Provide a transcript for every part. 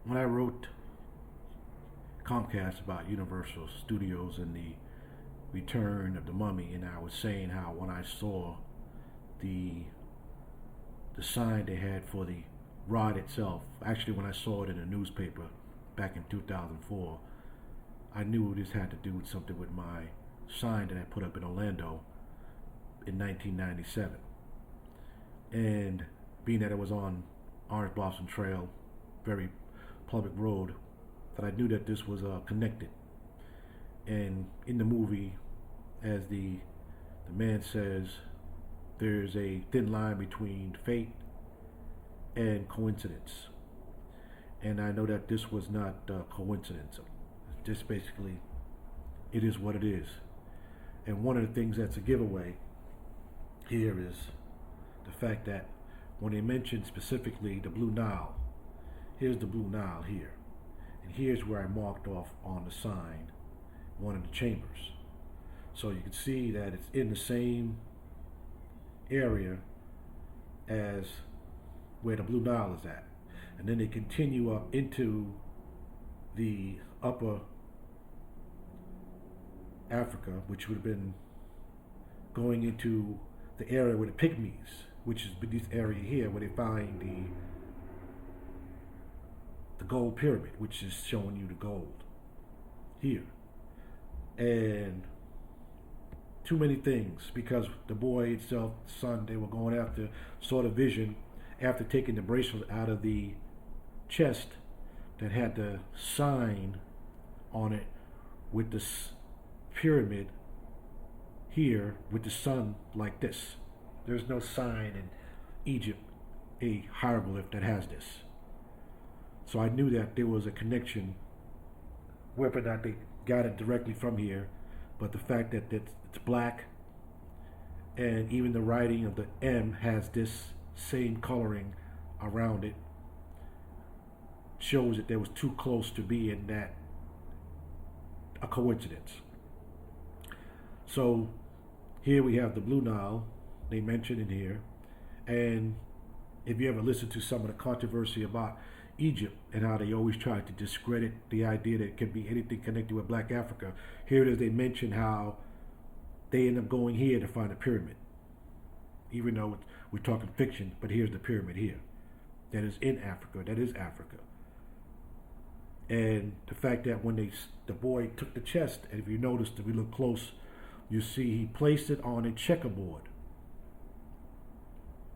when I wrote Comcast about Universal Studios and the Return of the Mummy, and I was saying how when I saw the the sign they had for the ride itself, actually when I saw it in a newspaper back in 2004, I knew this had to do with something with my sign that I put up in Orlando in 1997. And being that it was on Orange Blossom Trail, very public road, that I knew that this was connected. And in the movie, as the man says, there's a thin line between fate and coincidence. And I know that this was not coincidence. Just basically, it is what it is. And one of the things that's a giveaway here is the fact that when they mention specifically the Blue Nile, here's the Blue Nile here. And here's where I marked off on the sign one of the chambers. So you can see that it's in the same area as where the Blue Nile is at. And then they continue up into the upper Africa, which would have been going into the area where the Pygmies, which is this area here where they find the gold pyramid, which is showing you the gold here. And too many things, because the boy itself, the son, they were going after, saw the vision after taking the bracelet out of the chest that had the sign on it with the pyramid here with the sun like this. There's no sign in Egypt, a hieroglyph that has this. So I knew that there was a connection, whether or not they got it directly from here, but the fact that it's black and even the writing of the M has this same coloring around it shows that there was too close to being that a coincidence. So here we have the Blue Nile, they mentioned in here, and if you ever listen to some of the controversy about Egypt and how they always try to discredit the idea that it could be anything connected with Black Africa, here it is, they mention how they end up going here to find a pyramid. Even though we're talking fiction, but here's the pyramid here. That is in Africa, that is Africa. And the fact that when the boy took the chest, and if you notice, if we look close, you see he placed it on a checkerboard.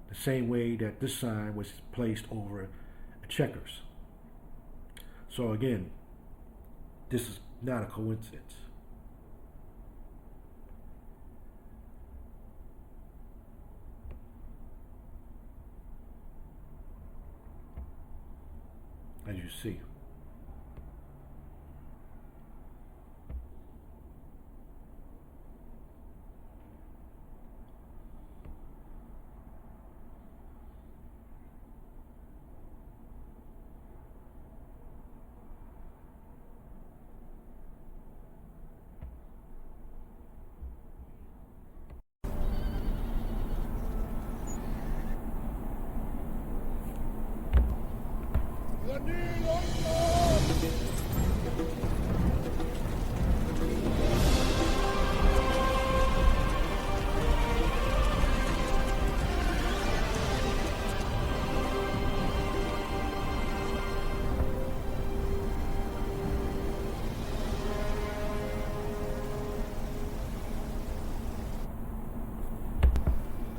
The same way that this sign was placed over a checkers. So again, this is not a coincidence. As you see.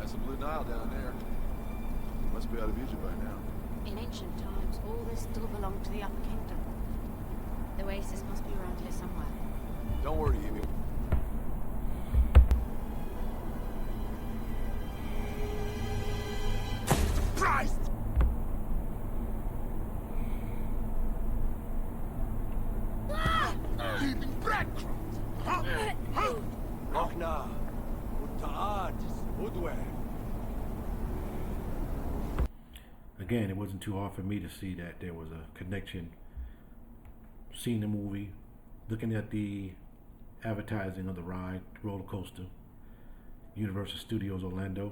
That's a Blue Nile down there. Must be out of Egypt by now. In ancient times, all this still belonged to the Upper Kingdom. The oasis must be around here somewhere. Don't worry, Evie. Christ! Leaving breadcrumbs! Huh? Huh? رحنا والتعاد هدوء. Again, it wasn't too hard for me to see that there was a connection. Seeing the movie, looking at the advertising of the ride, roller coaster, Universal Studios Orlando,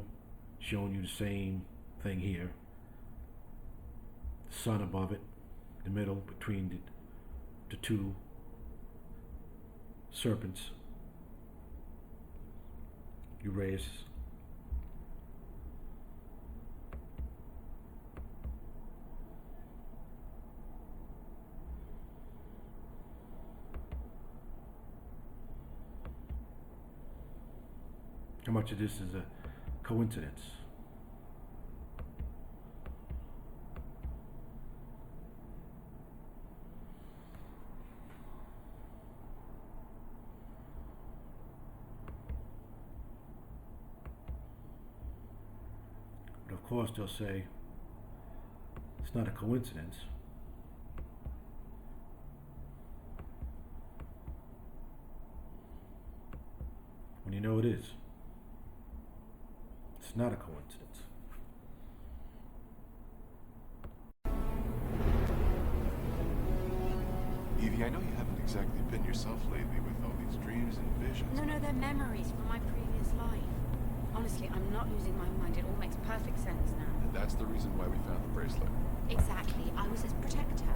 showing you the same thing here. The sun above it, in the middle between the two serpents. Uraeus. How much of this is a coincidence? But of course they'll say it's not a coincidence. When you know it is. It's not a coincidence. Evie, I know you haven't exactly been yourself lately with all these dreams and visions. No, they're memories from my previous life. Honestly, I'm not losing my mind. It all makes perfect sense now. And that's the reason why we found the bracelet. Exactly. I was his protector.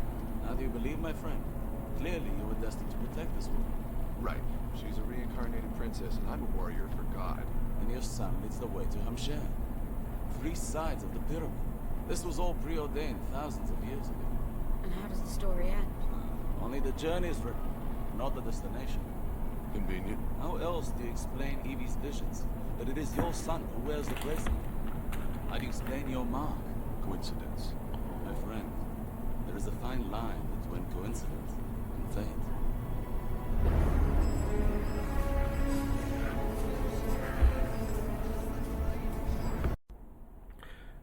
Now do you believe, my friend? Clearly you were destined to protect this woman. Right. She's a reincarnated princess, and I'm a warrior for God. And your son leads the way to Hamshan. 3 sides of the pyramid. This was all preordained thousands of years ago. And how does the story end? Only the journey is written, not the destination. Convenient. How else do you explain Evie's visions? That it is your son who wears the bracelet? How do you explain your mark? Coincidence. My friend, there is a fine line between coincidence and fate.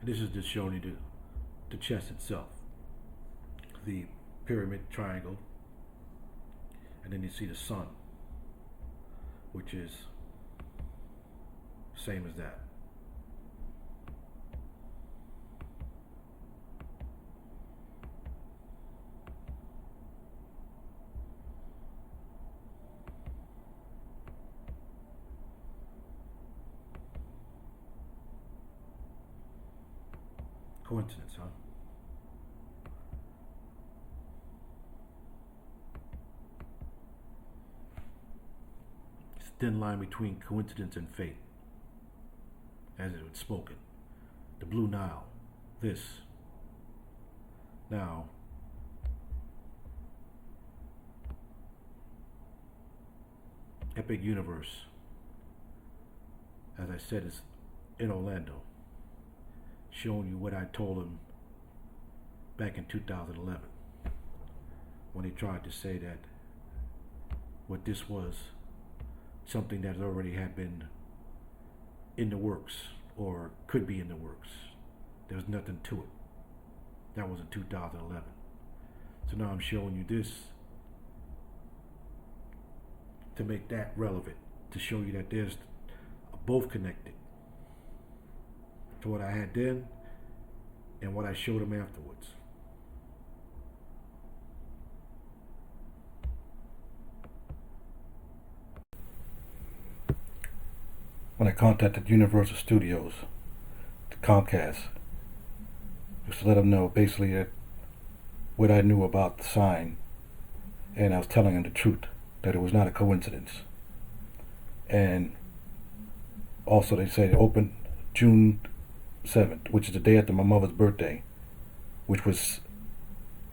And this is just showing you the chest itself. The pyramid triangle. And then you see the sun, which is same as that. Coincidence, huh? It's a thin line between coincidence and fate, as it was spoken. The Blue Nile, this. Now, Epic Universe, as I said, is in Orlando, showing you what I told him back in 2011 when he tried to say that what this was something that already had been in the works or could be in the works. There was nothing to it. That was in 2011. So now I'm showing you this to make that relevant, to show you that there's both connected to what I had then and what I showed him afterwards. When I contacted Universal Studios, the Comcast, just to let them know basically that what I knew about the sign, and I was telling them the truth, that it was not a coincidence. And also they say it opened June 7th, which is the day after my mother's birthday, which was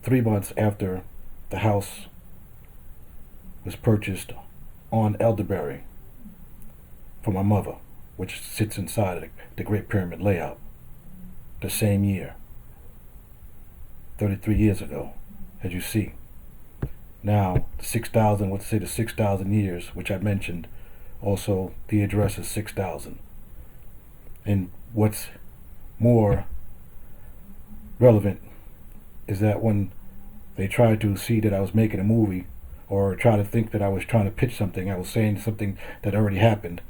3 months after the house was purchased on Elderberry for my mother, which sits inside of the Great Pyramid layout, the same year, 33 years ago, as you see. Now, the 6,000, let's say the 6,000 years, which I mentioned, also the address is 6,000. And what's more relevant is that when they tried to see that I was making a movie or try to think that I was trying to pitch something, I was saying something that already happened,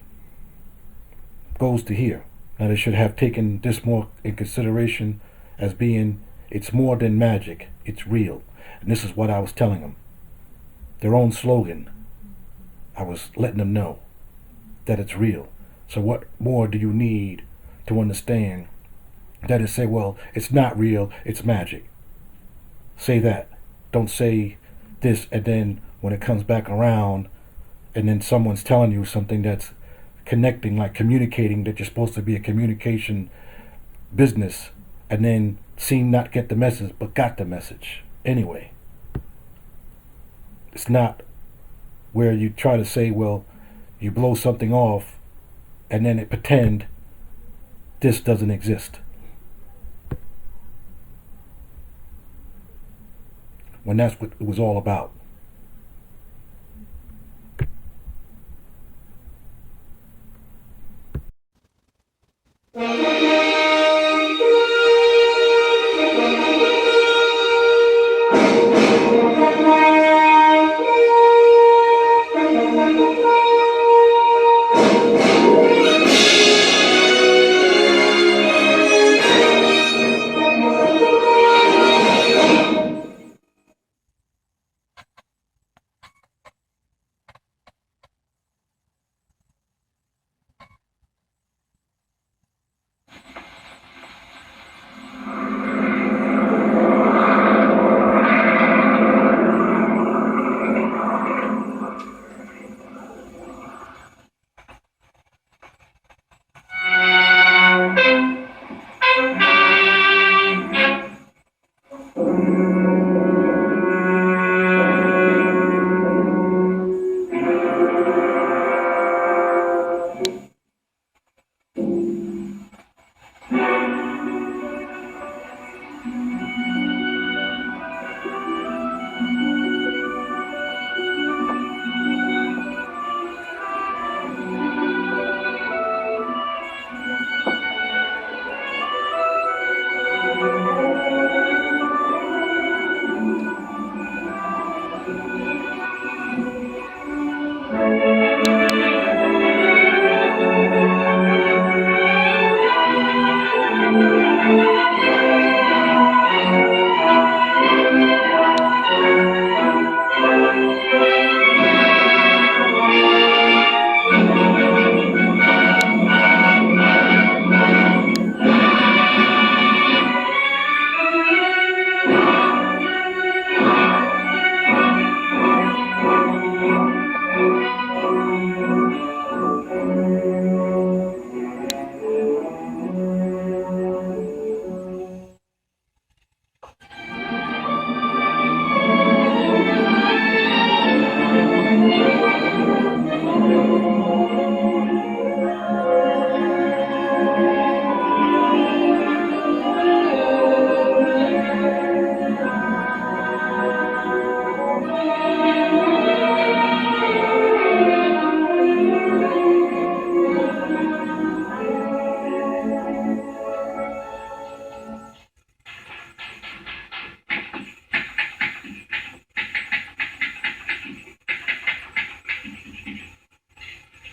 goes to here. Now they should have taken this more in consideration as being, it's more than magic, it's real. And this is what I was telling them. Their own slogan, I was letting them know that it's real. So what more do you need to understand that is say, well, it's not real, it's magic? Say that. don't say this, and then when it comes back around, and then someone's telling you something that's connecting, like communicating, that you're supposed to be a communication business, and then seem not get the message, but got the message anyway. It's not where you try to say, well, you blow something off, and then it pretend this doesn't exist. When that's what it was all about.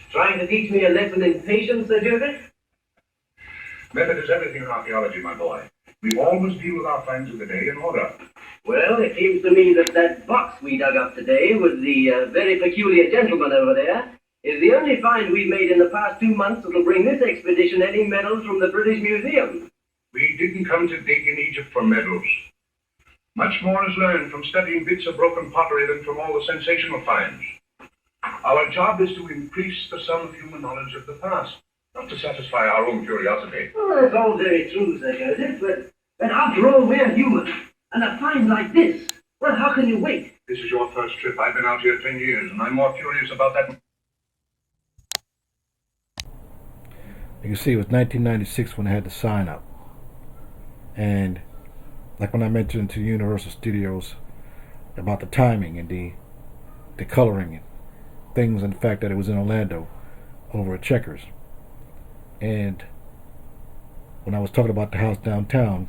Trying to teach me a lesson in patience, Sir Joseph? Method is everything in archaeology, my boy. We always deal with our finds of the day in order. Well, it seems to me that that box we dug up today with the very peculiar gentleman over there is the only find we've made in the past 2 months that'll bring this expedition any medals from the British Museum. We didn't come to dig in Egypt for medals. Much more is learned from studying bits of broken pottery than from all the sensational finds. Our job is to increase the sum of human knowledge of the past, not to satisfy our own curiosity. Well, that's all very true, Sir Joseph, but after all, we're human. And a find like this, well, how can you wait? This is your first trip. I've been out here 10 years, and I'm more curious about that. You can see it was 1996 when I had the sign up. And like when I mentioned to Universal Studios about the timing and the coloring and things, and the fact that it was in Orlando over at Checkers. And when I was talking about the house downtown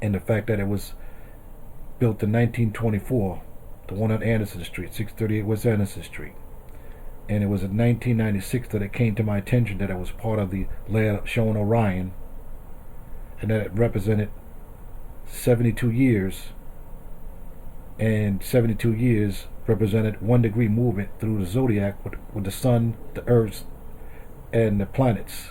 and the fact that it was built in 1924, the one on Anderson Street, 638 West Anderson Street. And it was in 1996 that it came to my attention that it was part of the layout shown Orion, and that it represented 72 years, and 72 years represented 1 degree movement through the zodiac with the sun, the earth, and the planets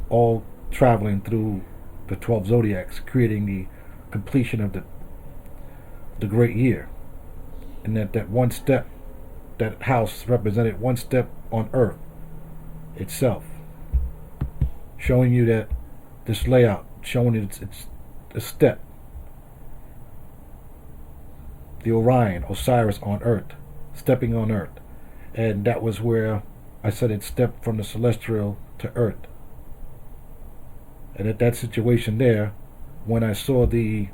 all traveling through the 12 zodiacs, creating the completion of the the great year, and that one step, that house represented one step on earth itself, showing you that this layout, showing you it's a step, the Orion, Osiris on earth, stepping on earth. And that was where I said it stepped from the celestial to earth. And at that situation there, when I saw the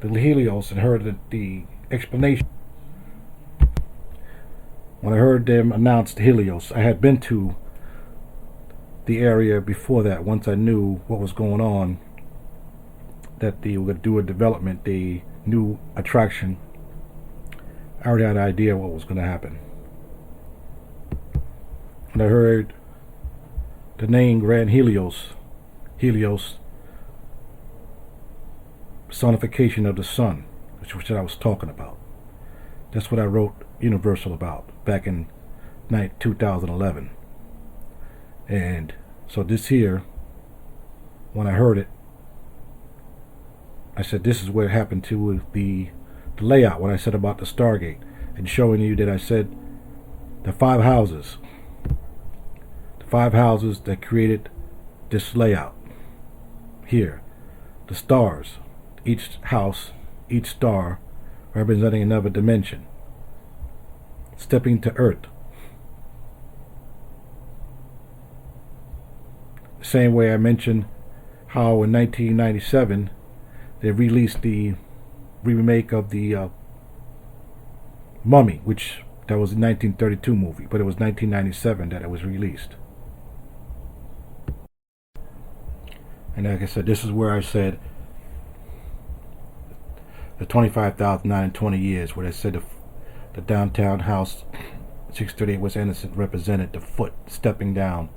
Helios and heard the explanation, when I heard them announce the Helios, I had been to the area before that. Once I knew what was going on, that they would do a development, the new attraction, I already had an idea what was going to happen. When I heard the name Grand Helios, personification of the sun, which was what I was talking about. That's what I wrote Universal about back in 2011. And so this here, when I heard it, I said this is what happened to the layout when I said about the Stargate, and showing you that I said the five houses that created this layout here, the stars, each house, each star representing another dimension, stepping to earth. The same way I mentioned how in 1997 they released the remake of the Mummy, which that was a 1932 movie, but it was 1997 that it was released. And like I said, this is where I said the 25,920 years, where I said the downtown house 638 West Anderson represented the foot stepping down,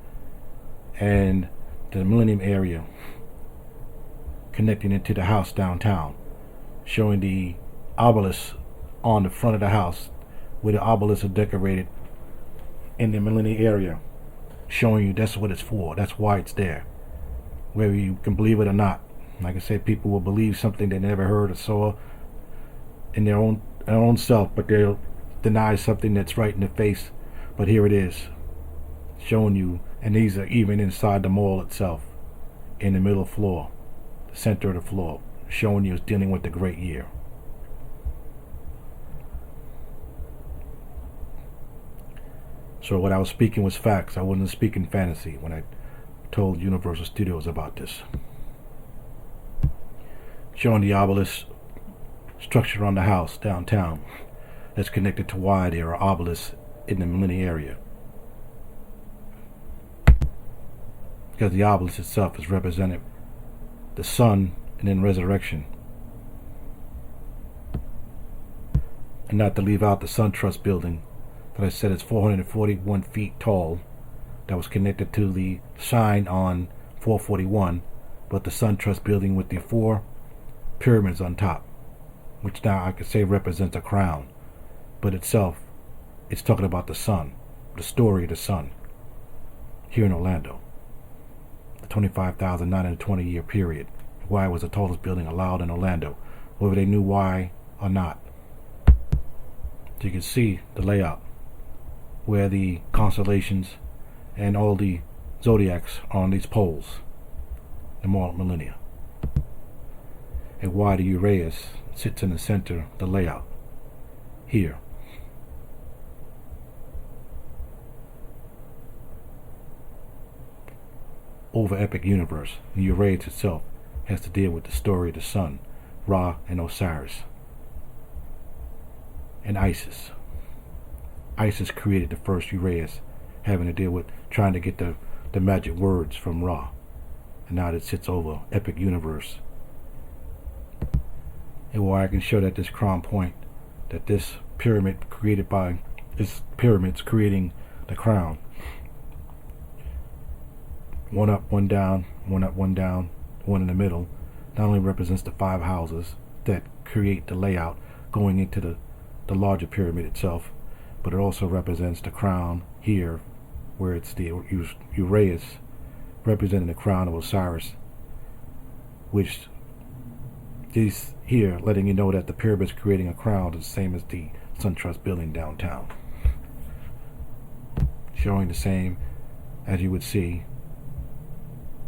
and the Millennium area connecting into the house downtown, showing the obelisk on the front of the house, where the obelisks are decorated in the Millennium area, showing you that's what it's for, that's why it's there. Whether you can believe it or not, like I said, people will believe something they never heard or saw in their own self, but they'll deny something that's right in the face. But here it is, showing you, and these are even inside the mall itself, in the middle floor, the center of the floor, showing you it's dealing with the great year. So what I was speaking was facts. I wasn't speaking fantasy when I told Universal Studios about this. Showing the obelisk structure on the house downtown that's connected to why there are obelisks in the Millennium area. Because the obelisk itself is represented the sun and then resurrection. And not to leave out the Sun Trust building that I said is 441 feet tall, that was connected to the sign on 441, but the Sun Trust building with the 4 pyramids on top, which now I could say represents a crown, but itself, it's talking about the sun, the story of the sun, here in Orlando. The 25,920 year period, why it was the tallest building allowed in Orlando, whether they knew why or not. So you can see the layout, where the constellations and all the zodiacs are on these poles, the millennia, and why the Uraeus sits in the center of the layout here. Over epic universe, the Uraeus itself has to deal with the story of the sun, Ra and Osiris, and Isis. Isis created the first Uraeus, having to deal with trying to get the magic words from Ra, and now it sits over epic universe. And where I can show that this crown point, that this pyramid created by this pyramid's creating the crown. One up, one down, one up, one down, one in the middle, not only represents the 5 houses that create the layout going into the larger pyramid itself, but it also represents the crown here, where it's the Uraeus representing the crown of Osiris, which He's here letting you know that the pyramid's creating a crown the same as the SunTrust building downtown. Showing the same as you would see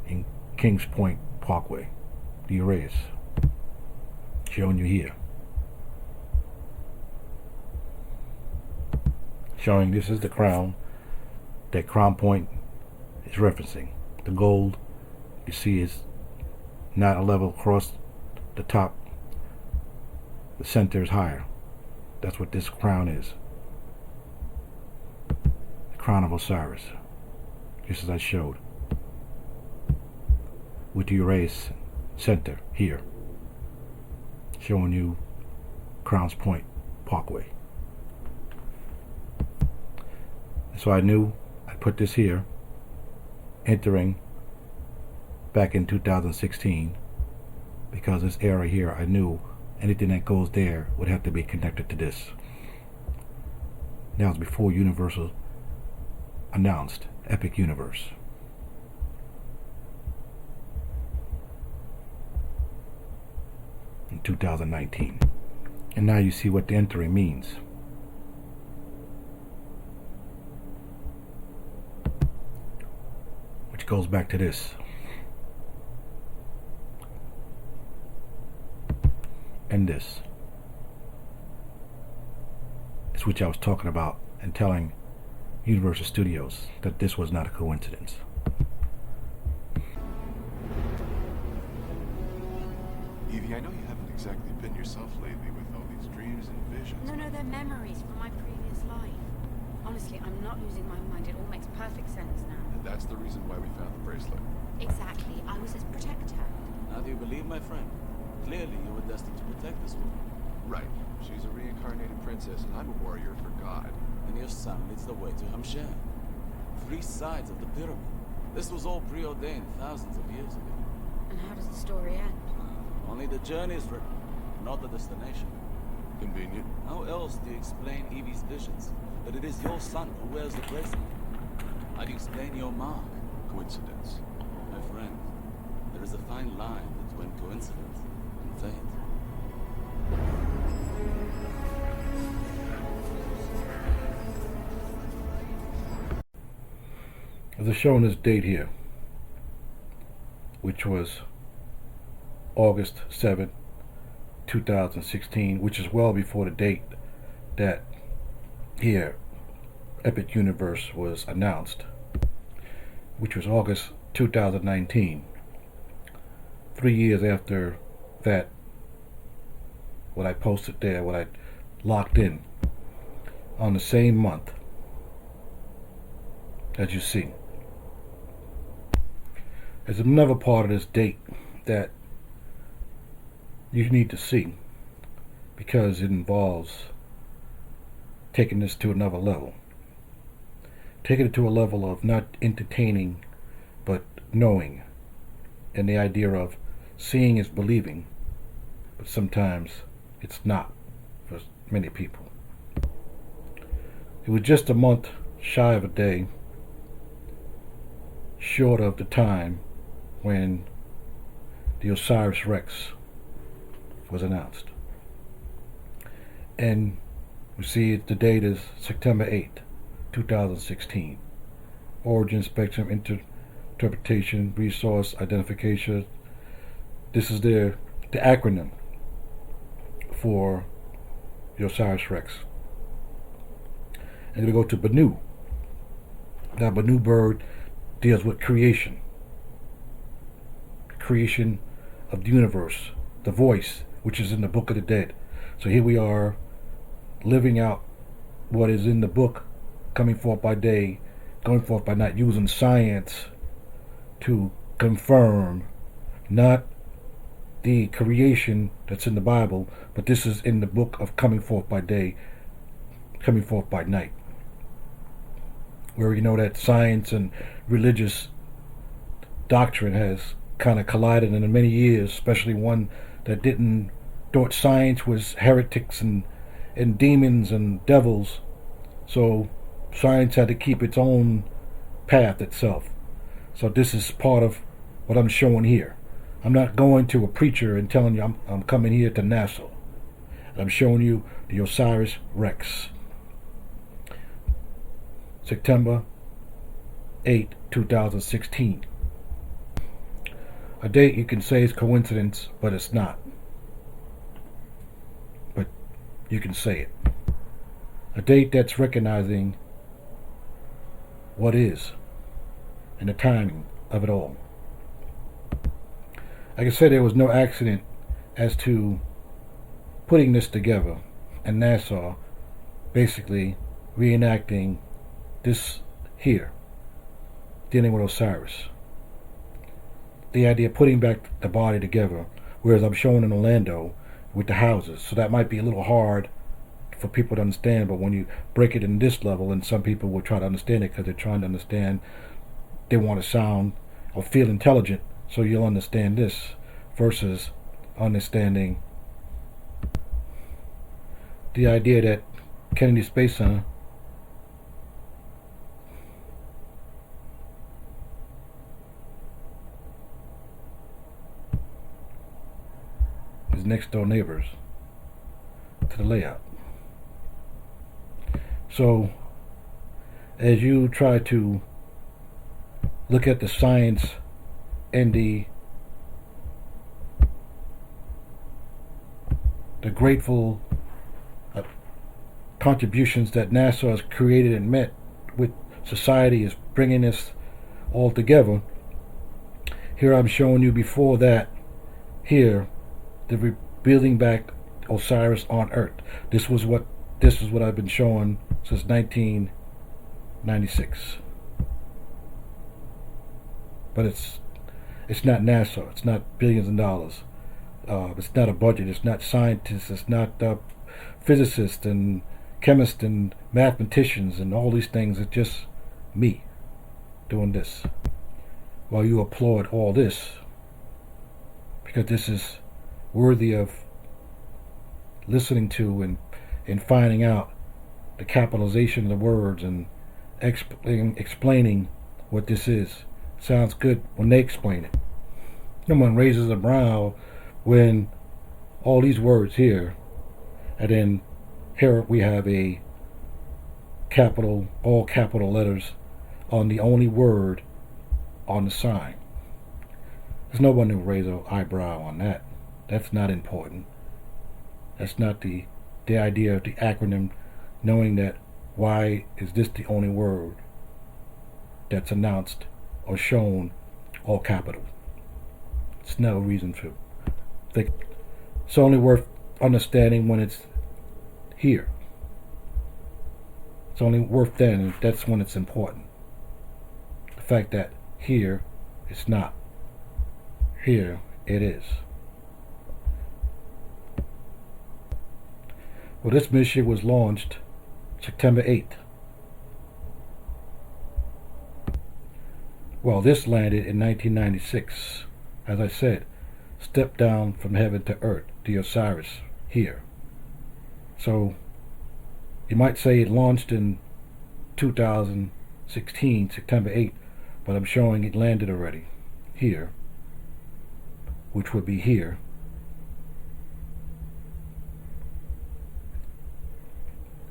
in Kings Point Parkway, the arrays. Showing you here. Showing this is the crown that Crown Point is referencing. The gold you see is not a level across the top. The center is higher. That's what this crown is. The crown of Osiris. Just as I showed. With the erase center here. Showing you Crowns Point Parkway. So I knew I'd put this here, entering back in 2016, because this era here, I knew anything that goes there would have to be connected to this. That was before Universal announced Epic Universe. In 2019. And now you see what the entering means. Which goes back to this. And this. It's which I was talking about and telling Universal Studios that this was not a coincidence. Evie, I know you haven't exactly been yourself lately with all these dreams and visions. No, they're memories from my previous life. Honestly, I'm not losing my mind. It all makes perfect sense now. And that's the reason why we found the bracelet. Exactly. I was his protector. Now do you believe, my friend? Clearly you were destined to protect this woman. Right. She's a reincarnated princess, and I'm a warrior for God. And your son leads the way to Hamshan. 3 sides of the pyramid. This was all preordained thousands of years ago. And how does the story end? Only the journey is written, not the destination. Convenient. How else do you explain Evie's visions? That it is your son who wears the bracelet? How do you explain your mark? Coincidence. My friend, there is a fine line between coincidence and fate. They're showing this date here, which was August 7th, 2016, which is well before the date that here Epic Universe was announced, which was August 2019. 3 years after that, what I posted there, what I locked in on the same month, as you see. There's another part of this date that you need to see, because it involves taking this to another level. Taking it to a level of not entertaining, but knowing. And the idea of seeing is believing, but sometimes it's not for many people. It was just a month shy of a day short of the time when the Osiris Rex was announced. And we see the date is September 8th, 2016. Origin, spectrum, interpretation, resource, identification. This is the acronym for the Osiris Rex. And we go to Banu. Now Banu bird deals with creation. Creation of the universe. The voice, which is in the Book of the Dead. So here we are living out what is in the book, coming forth by day, going forth by night, using science to confirm not the creation that's in the Bible, but this is in the book of coming forth by day, coming forth by night, where you know that science and religious doctrine has kind of collided in many years, especially one that thought science was heretics and demons and devils. So science had to keep its own path itself. So this is part of what I'm showing here. I'm not going to a preacher and telling you I'm coming here to Nassau. I'm showing you the Osiris Rex. September 8, 2016. A date you can say is coincidence, but it's not. But you can say it. A date that's recognizing what is and the timing of it all. Like I said, there was no accident as to putting this together, and Nassau basically reenacting this here, dealing with Osiris. The idea of putting back the body together, whereas I'm showing in Orlando with the houses, so that might be a little hard for people to understand, but when you break it in this level, and some people will try to understand it because they're trying to understand, they want to sound or feel intelligent, so you'll understand this versus understanding the idea that Kennedy Space Center is next door neighbors to the layout. So as you try to look at the science and the grateful contributions that NASA has created and met with society is bringing this all together. Here I'm showing you before that, here, the rebuilding back Osiris on Earth. This is what I've been showing since 1996. But it's not NASA. It's not billions of dollars. It's not a budget. It's not scientists. It's not physicists and chemists and mathematicians and all these things. It's just me doing this. While you applaud all this, because this is worthy of listening to and finding out the capitalization of the words and explaining what this is. Sounds good when they explain it. No one raises a brow when all these words here, and then here we have a capital, all capital letters on the only word on the sign. There's no one who raises an eyebrow on that. That's not important. That's not the idea of the acronym, knowing that why is this the only word that's announced or shown all capital. It's no reason to think. It's only worth understanding when it's here. It's only worth then, that's when it's important. The fact that here it's not. Here it is. Well, this mission was launched September 8th. Well, this landed in 1996. As I said, stepped down from heaven to earth, the Osiris, here. So, you might say it launched in 2016, September 8th, but I'm showing it landed already, here, which would be here.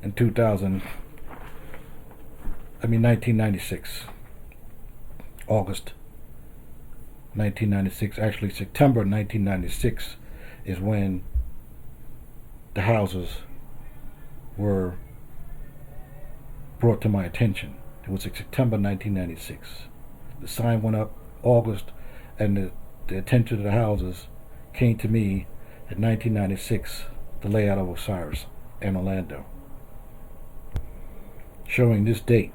In 1996, August 1996, actually September 1996 is when the houses were brought to my attention. It was September 1996. The sign went up August, and the attention to the houses came to me in 1996, the layout of Osiris in Orlando, showing this date,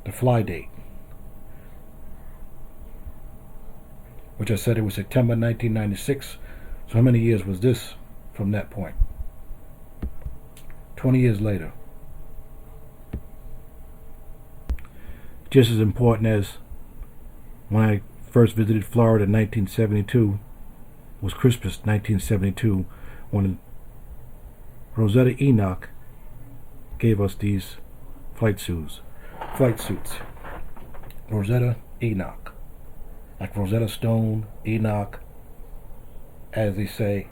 the fly date, which I said it was September 1996. So how many years was this from that point? 20 years later. Just as important as when I first visited Florida in 1972 was Christmas 1972, when Rosetta Enoch gave us these flight suits. Rosetta Enoch. like Rosetta Stone, Enoch, as they say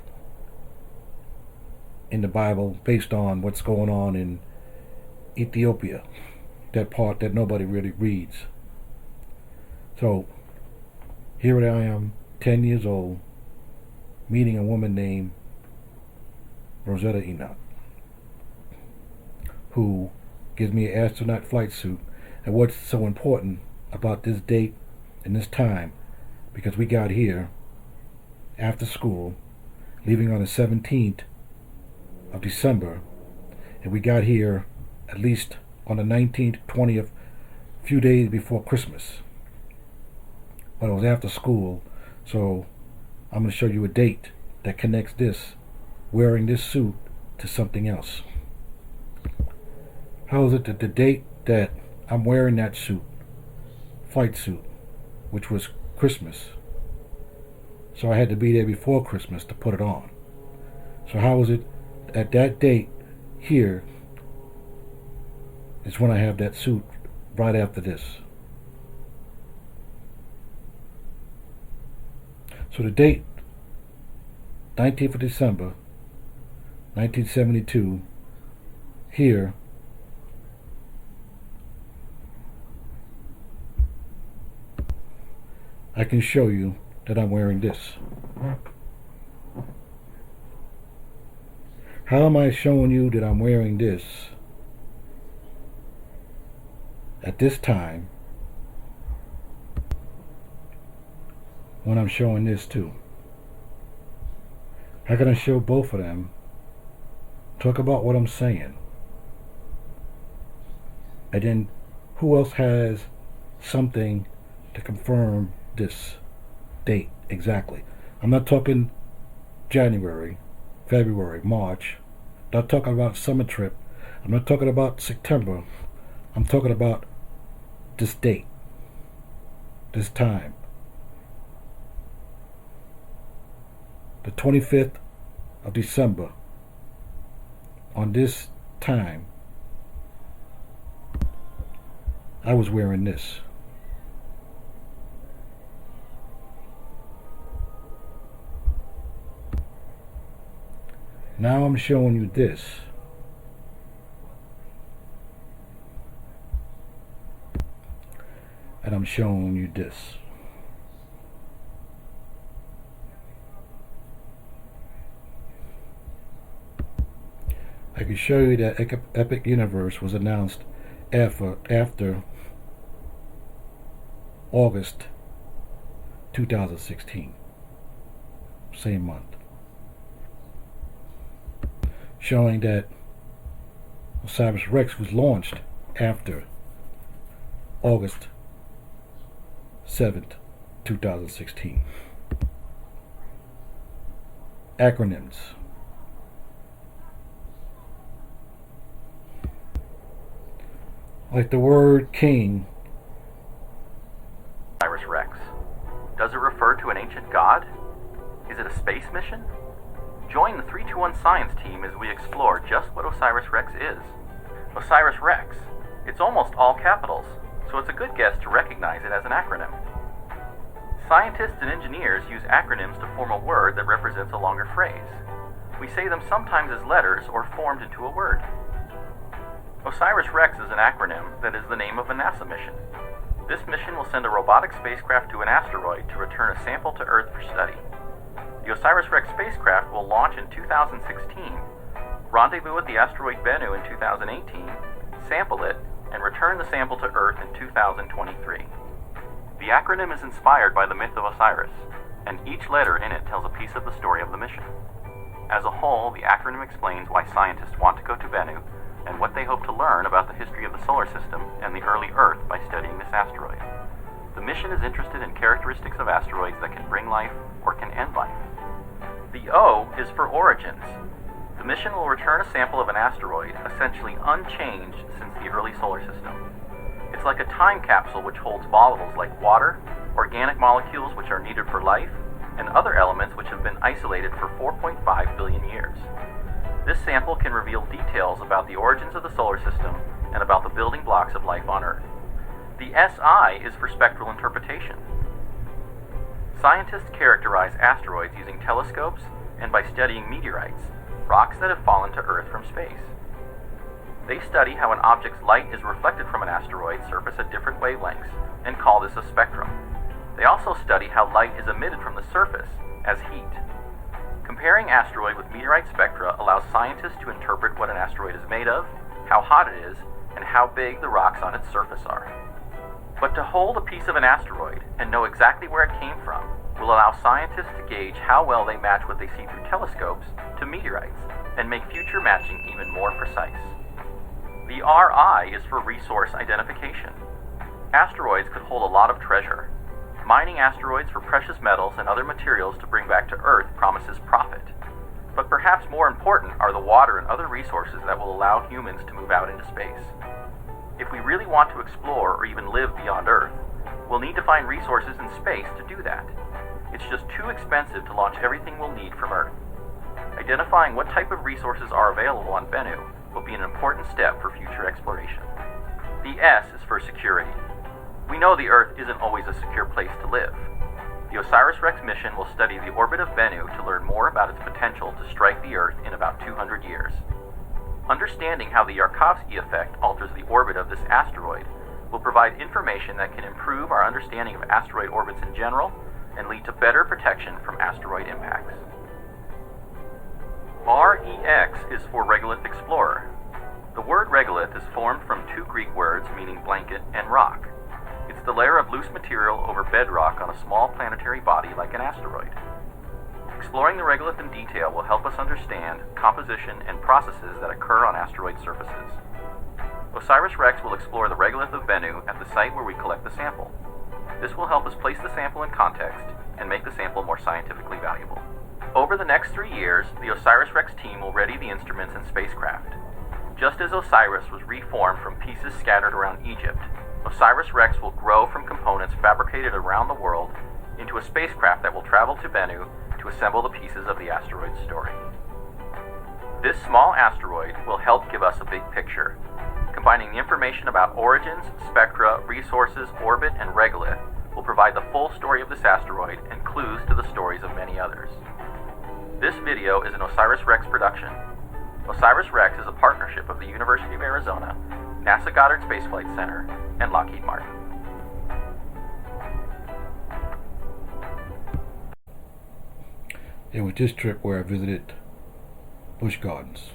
in the Bible, based on what's going on in Ethiopia, that part that nobody really reads. So here I am, 10 years old, meeting a woman named Rosetta Enoch, who gives me an astronaut flight suit. And what's so important about this date and this time, because we got here after school, leaving on the 17th of December, and we got here at least on the 19th, 20th, few days before Christmas. But it was after school, so I'm going to show you a date that connects this, wearing this suit, to something else. How is it that the date that I'm wearing that suit, flight suit, which was Christmas, so I had to be there before Christmas to put it on. So how is it at that date here is when I have that suit right after this? So the date, 19th of December, 1972, here, I can show you that I'm wearing this. How am I showing you that I'm wearing this at this time when I'm showing this too? How can I show both of them? Talk about what I'm saying. And then who else has something to confirm this date exactly? I'm not talking January, February, March. I'm not talking about summer trip. I'm not talking about September. I'm talking about this date, this time. The 25th of December. On this time, I was wearing this. Now I'm showing you this. And I'm showing you this. I can show you that Epic Universe was announced after August 2016. Same month. Showing that OSIRIS-REx was launched after August 7th, 2016. Acronyms. Like the word king. OSIRIS-REx. Does it refer to an ancient god? Is it a space mission? Join the 321 Science team as we explore just what OSIRIS-REx is. OSIRIS-REx. It's almost all capitals, so it's a good guess to recognize it as an acronym. Scientists and engineers use acronyms to form a word that represents a longer phrase. We say them sometimes as letters or formed into a word. OSIRIS-REx is an acronym that is the name of a NASA mission. This mission will send a robotic spacecraft to an asteroid to return a sample to Earth for study. The OSIRIS-REx spacecraft will launch in 2016, rendezvous at the asteroid Bennu in 2018, sample it, and return the sample to Earth in 2023. The acronym is inspired by the myth of Osiris, and each letter in it tells a piece of the story of the mission. As a whole, the acronym explains why scientists want to go to Bennu and what they hope to learn about the history of the solar system and the early Earth by studying this asteroid. The mission is interested in characteristics of asteroids that can bring life or can end life. The O is for origins. The mission will return a sample of an asteroid essentially unchanged since the early solar system. It's like a time capsule which holds volatiles like water, organic molecules which are needed for life, and other elements which have been isolated for 4.5 billion years. This sample can reveal details about the origins of the solar system and about the building blocks of life on Earth. The SI is for spectral interpretation. Scientists characterize asteroids using telescopes and by studying meteorites, rocks that have fallen to Earth from space. They study how an object's light is reflected from an asteroid surface at different wavelengths and call this a spectrum. They also study how light is emitted from the surface as heat. Comparing asteroid with meteorite spectra allows scientists to interpret what an asteroid is made of, how hot it is, and how big the rocks on its surface are. But to hold a piece of an asteroid and know exactly where it came from will allow scientists to gauge how well they match what they see through telescopes to meteorites and make future matching even more precise. The RI is for resource identification. Asteroids could hold a lot of treasure. Mining asteroids for precious metals and other materials to bring back to Earth promises profit. But perhaps more important are the water and other resources that will allow humans to move out into space. If we really want to explore or even live beyond Earth, we'll need to find resources in space to do that. It's just too expensive to launch everything we'll need from Earth. Identifying what type of resources are available on Bennu will be an important step for future exploration. The S is for security. We know the Earth isn't always a secure place to live. The OSIRIS-REx mission will study the orbit of Bennu to learn more about its potential to strike the Earth in about 200 years. Understanding how the Yarkovsky effect alters the orbit of this asteroid will provide information that can improve our understanding of asteroid orbits in general and lead to better protection from asteroid impacts. REX is for Regolith Explorer. The word regolith is formed from two Greek words meaning blanket and rock. It's the layer of loose material over bedrock on a small planetary body like an asteroid. Exploring the regolith in detail will help us understand composition and processes that occur on asteroid surfaces. OSIRIS-REx will explore the regolith of Bennu at the site where we collect the sample. This will help us place the sample in context and make the sample more scientifically valuable. Over the next 3 years, the OSIRIS-REx team will ready the instruments and spacecraft. Just as OSIRIS was reformed from pieces scattered around Egypt, OSIRIS-REx will grow from components fabricated around the world into a spacecraft that will travel to Bennu to assemble the pieces of the asteroid's story. This small asteroid will help give us a big picture, combining the information about origins, spectra, resources, orbit, and regolith will provide the full story of this asteroid and clues to the stories of many others. This video is an OSIRIS-REx production. OSIRIS-REx is a partnership of the University of Arizona, NASA Goddard Space Flight Center, and Lockheed Martin. It was this trip where I visited Busch Gardens.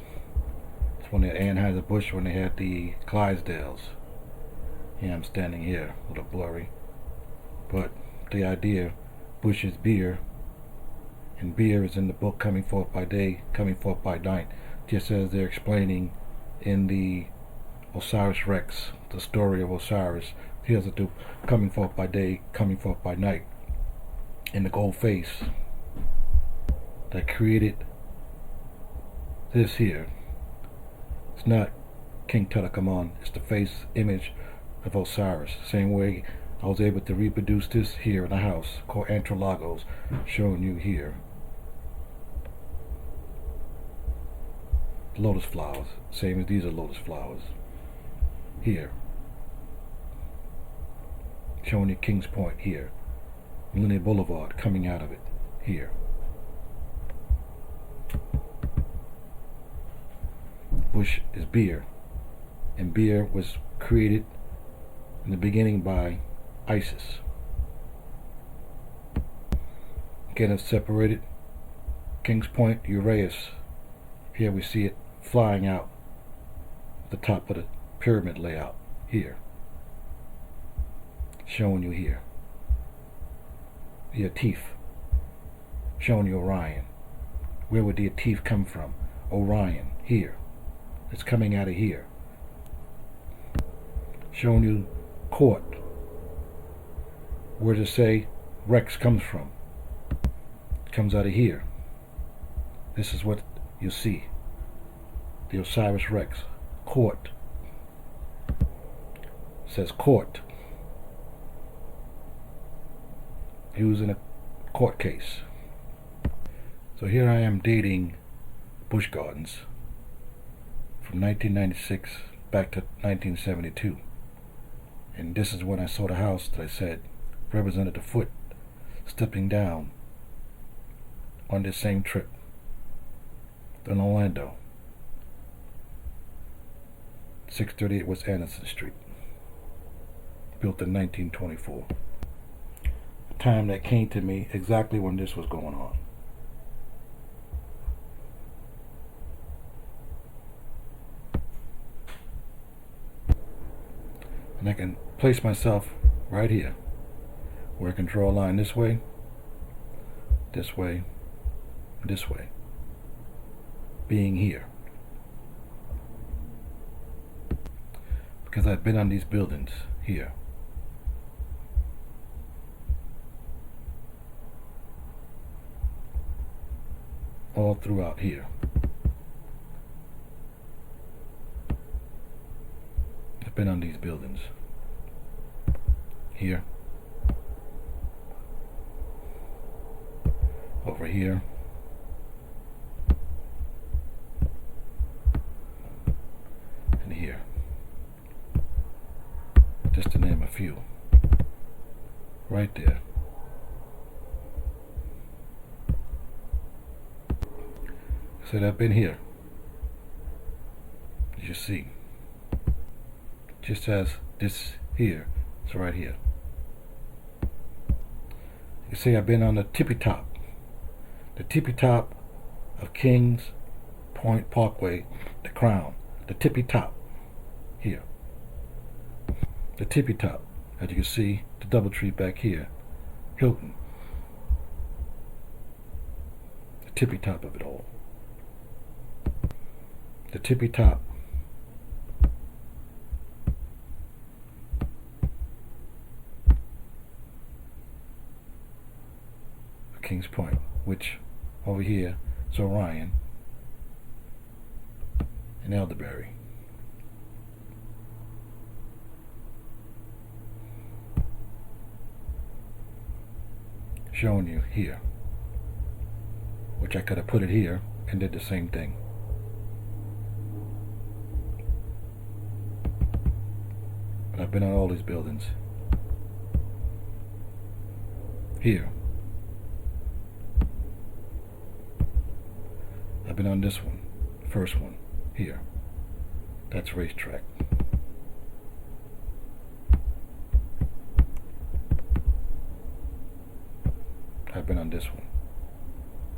It's when they had Anheuser-Busch, when they had the Clydesdales. Yeah, I'm standing here, a little blurry. But the idea, Busch is beer, and beer is in the book Coming Forth by Day, Coming Forth by Night, just as they're explaining in the OSIRIS-REx, the story of Osiris. Here's the Coming Forth by Day, Coming Forth by Night. And the gold face that created this here. It's not King Tutankhamun, it's the face image of Osiris. Same way I was able to reproduce this here in a house called Antrolagos, showing you here. Lotus flowers, same as these are lotus flowers. Here. Showing you Kings Point here. Linear Boulevard coming out of it here. Busch is beer, and beer was created in the beginning by Isis. Again, it's separated. Kings Point, Uraeus. Here we see it flying out the top of the pyramid layout here. Showing you here. The Atif. Showing you Orion. Where would the Atif come from? Orion, here. It's coming out of here. Showing you Court. Where does it say Rex comes from? It comes out of here. This is what you see. The OSIRIS-REx. Court. It says court. He was in a court case. So here I am dating Busch Gardens from 1996 back to 1972. And this is when I saw the house that I said represented the foot stepping down on this same trip in Orlando, 638 West Anderson Street, built in 1924. A time that came to me exactly when this was going on. And I can place myself right here, where I can draw a line this way, this way, this way, being here. Because I've been on these buildings here. All throughout here. I've been on these buildings. Here. Over here. And here. Just to name a few. Right there. I said I've been here. As you see. Just as this here is right here. You see I've been on the tippy top. The tippy top of Kings Point Parkway, the Crown. The tippy top. Here. The tippy top. As you can see, the DoubleTree back here. Hilton. The tippy top of it all. The tippy top of Kings Point, which over here is Orion and Elderberry. Showing you here, which I could have put it here and did the same thing. But I've been on all these buildings. Here. I've been on this one, first one, here. That's Racetrack. I've been on this one,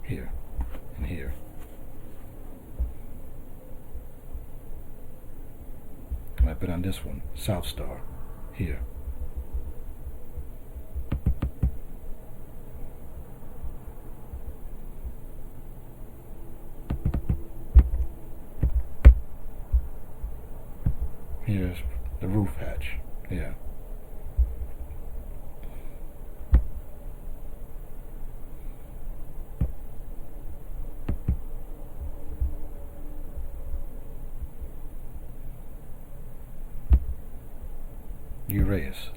here, and here. And I've been on this one, South Star, here. Here's the roof hatch, yeah. Uraeus.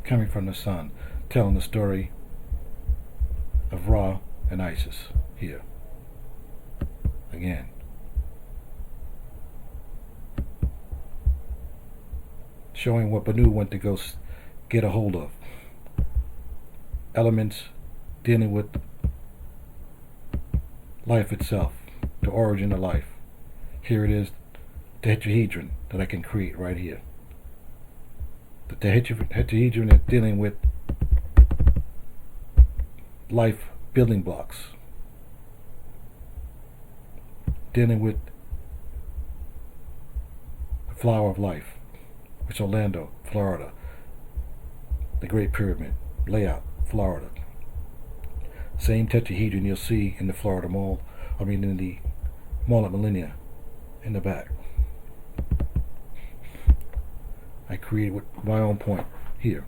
Coming from the sun, telling the story of Ra and Isis here. Again. Showing what Banu went to go get a hold of. Elements dealing with life itself, the origin of life. Here it is. The tetrahedron that I can create right here. The tetrahedron is dealing with life building blocks. Dealing with the flower of life, which is Orlando, Florida. The Great Pyramid layout, Florida. Same tetrahedron you'll see in the Florida Mall, in the Mall at Millennia in the back. I created with my own point here.